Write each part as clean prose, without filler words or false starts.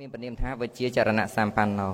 មានព្រានាមថាវិជាចរណៈសម្បណ្ណោ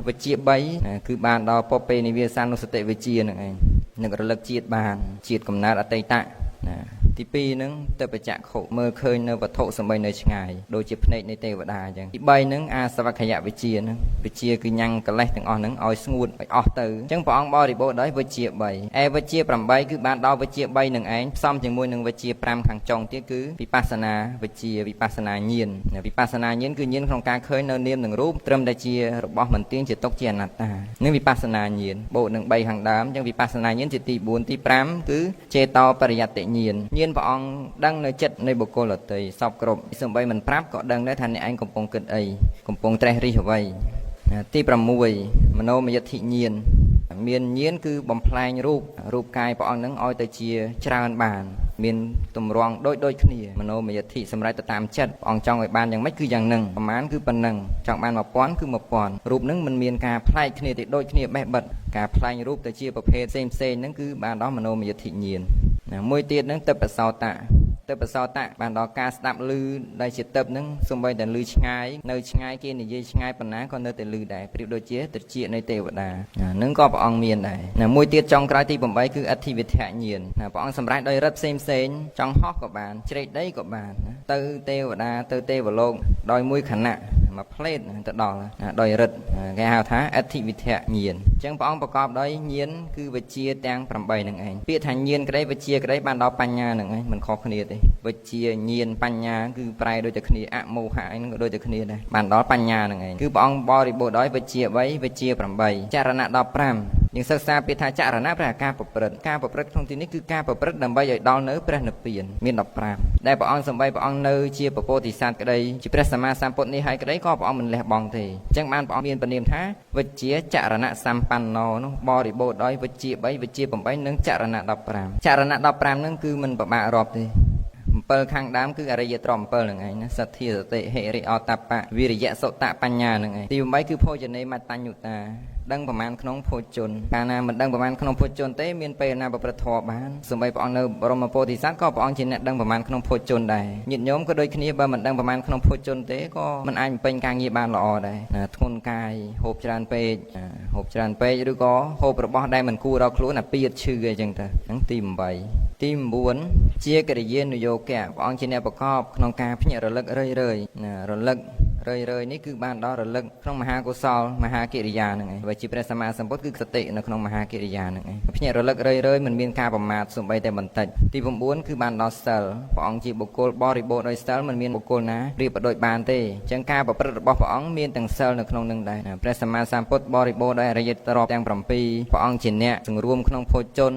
វិជា3គឺបានដល់ពពេនិវាសានុសតិវិជានឹងឯងនឹងរលឹកជាតិបានជាតិកំណើតអតីតណាទី2ហ្នឹងទៅបច្ចៈខុមើលឃើញនៅវត្ថុសំបីនៅឆ្ងាយដូចជាភ្នែកនៃទេវតាអញ្ចឹងទី3ហ្នឹងអាសវខយវិជាហ្នឹងវិជាគឺញ៉ាំងកលេសទាំងអស់ហ្នឹងឲ្យស្ងួតឲ្យអស់ទៅអញ្ចឹងព្រះអង្គបរិបូរដោយវិជា3ឯវិជា8គឺបានដល់វិជា3នឹងឯងផ្សំជាមួយនឹងវិជា5ខាងចុងទៀតគឺវិបស្សនាវិជាវិបស្សនាញាណវិបស្សនាញាណគឺញាណក្នុងការឃើញនៅនាមនិងរូបត្រឹមតែជារបស់មិនទៀងជាទុកជាអនត្តានឹងវិបស្សនាញាណបូកនឹង3ខាងដើមអញ្ចឹងវិបស្សនាញាណជាទី4ទី5គឺចេតោបរិយត្តិញាណព្រះអង្គដឹងនៅចិត្តនៃបុគ្គលដទៃសពគ្រប់សំបីមិនប្រាប់ក៏ដឹងដែរថាអ្នកឯងកំពុងគិតអីកំពុងត្រេះរិះអ្វីទី6មនោមយិទ្ធិញាណមានញាណគឺបំផ្លែងរូបកាយព្រះអង្គនឹងឲ្យទៅជាច្រើនបានមានទម្រង់ដូចគ្នាមនោមយិទ្ធិសម្រាប់ទៅតាមចិត្តព្រះអង្គចង់ឲ្យបានយ៉ាងម៉េចគឺយ៉ាងហ្នឹងប្រមាណគឺប៉ុណ្ណឹងចង់បាន1000គឺ1000រូបហ្នឹងមិនមានការផ្លែកគ្នាទៅដូចគ្នាបេះបិទការផ្លែងរូបទៅជាប្រភេទផ្សេងហ្នឹងគឺបានដល់មនោមយិទ្ធិញាណមួយទៀតហ្នឹងទឹកបសោតៈទឹកបសោតៈបានដល់ការស្ដាប់ឮដែលជាទឹកហ្នឹងសំបីតែឮឆ្ងាយនៅឆ្ងាយគេនិយាយឆ្ងាយប៉ុណ្ណាក៏នៅតែឮដែរប្រៀបដូចជាត្រចៀកនៃទេវតាហ្នឹងក៏ព្រះអង្គមានដែរមួយទៀតចុងក្រោយទី8គឺអធិវិធៈញាណព្រះអង្គសម្រេចដោយរិទ្ធផ្សេងចង់ហោះក៏បានជ្រែកដីក៏បានទៅទេវតាទៅទេវលោកដោយមួយខណៈមួយផ្លេតទៅដល់ដោយរិទ្ធគេហៅថាអធិវិធៈញាណអញ្ចឹងព្រះអង្គប្រកបដោយញាណគឺវិជាទាំង8ហ្នឹងឯងពាក្យថាញាណក្តីវិជាក្តីបានដល់បញ្ញាហ្នឹងឯងមិនខុសគ្នាទេវិជាញាណបញ្ញាគឺប្រែដូចតែគ្នាអមោហៈហ្នឹងក៏ដូចតែគ្នាដែរបានដល់បញ្ញាហ្នឹងឯងគឺព្រះអង្គបរិបូរដោយវិជា3វិជា8ចរណៈ15យើងសិក្សាពាក្យថាចរណៈប្រែការប្រព្រឹត្តក្នុងទីនេះគឺការប្រព្រឹត្តដើម្បីឲ្យដល់នៅព្រះនិព្វានមាន15ដែលព្រះអង្គសម្បីព្រះអង្គនៅជាពពោធិសត្វក្តីជាព្រះសម្មាសម្ពុទ្ធនេះហើយក្តីក៏ព្រះអង្គមិនលះបង់ទេអញ្ចឹងបានព្រះអង្គមានព្រានាមថាវិជាចរណៈសម្បណ្ណោនោះបរិបូរដោយវិជា3វិជា8និងចរណៈ15ចរណៈ15ហ្នឹងគឺមិនប្របាក់រាប់ទេ7ខាងដើមគឺអរិយត្រម7ហ្នឹងឯងណាសទ្ធាសតិហិរិអតបៈវិរិយៈសុតៈបញ្ញាហ្នឹងឯងទី8គឺភោជនេមតញ្ញុតាដឹងប្រមាណក្នុងភោជនកាលណាមិនដឹងប្រមាណក្នុងភោជនទេមានពេលណាប្រព្រឹត្តធម៌បានសូម្បីព្រះអង្គនៅបរមពោធិសត្វក៏ព្រះអង្គជាអ្នកដឹងប្រមាណក្នុងភោជនដែរញាតិញោមក៏ដូចគ្នាបើមិនដឹងប្រមាណក្នុងភោជនទេក៏មិនអាចបំពេញការងារបានល្អដែរធ្ងន់កាយហូបច្រើនពេកឬក៏ហូបរបស់ដែលមិនគួរដល់ខ្លួនអាពីតឈឺអីចឹងទៅហ្នឹងទី8ទី9ជាកិរិយានុយោគៈព្រះអង្គជាអ្នកប្រកបក្នុងការភ្ញាក់រលឹករយរលឹកនេះគឺបានដល់រលឹកក្នុងមហាកុសលមហាកិរិយាហ្នឹងឯងបើជាព្រះសម្មាសម្ពុទ្ធគឺសតិនៅក្នុងមហាកិរិយាហ្នឹងឯងភ្ញាក់រលឹករយមិនមានការប្រមាទសូម្បីតែបន្តិចទី9គឺបានដល់សិលព្រះអង្គជាបុគ្គលបរិបូរដោយសិលមិនមានបុគ្គលណាប្រៀបដូចបានទេអញ្ចឹងការប្រព្រឹត្តរបស់ព្រះអង្គមានទាំងសិលនៅក្នុងនឹងដែរព្រះសម្មាសម្ពុទ្ធបរិបូរដោយអរិយត្រប់ទាំង7ព្រះអង្គជាអ្នកសង្រួមក្នុងភោជន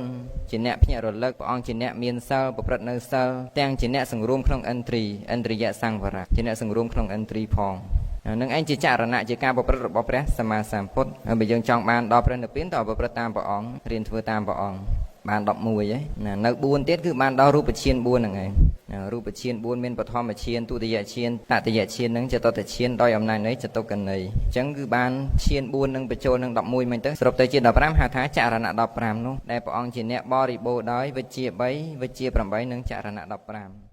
ជាអ្នកភ្ញាក់រលឹកព្រះអង្គជាអ្នកមានសិលប្រព្រឹត្តនៅសិលទាំងជាអ្នកសង្រួមក្នុងឥន្ទ្រីយៈសង្វរៈជាអ្នកសង្រួមក្នុងឥន្ទ្រីផងនឹងឯងជាចរណៈជាការប្រព្រឹត្តរបស់ព្រះសម្មាសម្ពុទ្ធបើយើងចង់បានដល់ព្រះនិព្វានតើប្រព្រឹត្តតាមព្រះអង្គរៀនធ្វើតាមព្រះអង្គបាន11ហើយនៅ4ទៀតគឺបានដល់រូបឈាន4ហ្នឹងឯងរូបឈាន4មានបឋមឈានទុតិយឈានតតិយឈាននឹងចតុតឈានដោយអំណាចនៃចតុកណីអញ្ចឹងគឺបានឈាន4នឹងបញ្ចូលនឹង11មិញទៅសរុបទៅជា15ហៅថាចរណៈ15នោះដែលព្រះអង្គជាអ្នកបរិបូរដោយវិជ្ជា3វិជ្ជា8និងចរណៈ15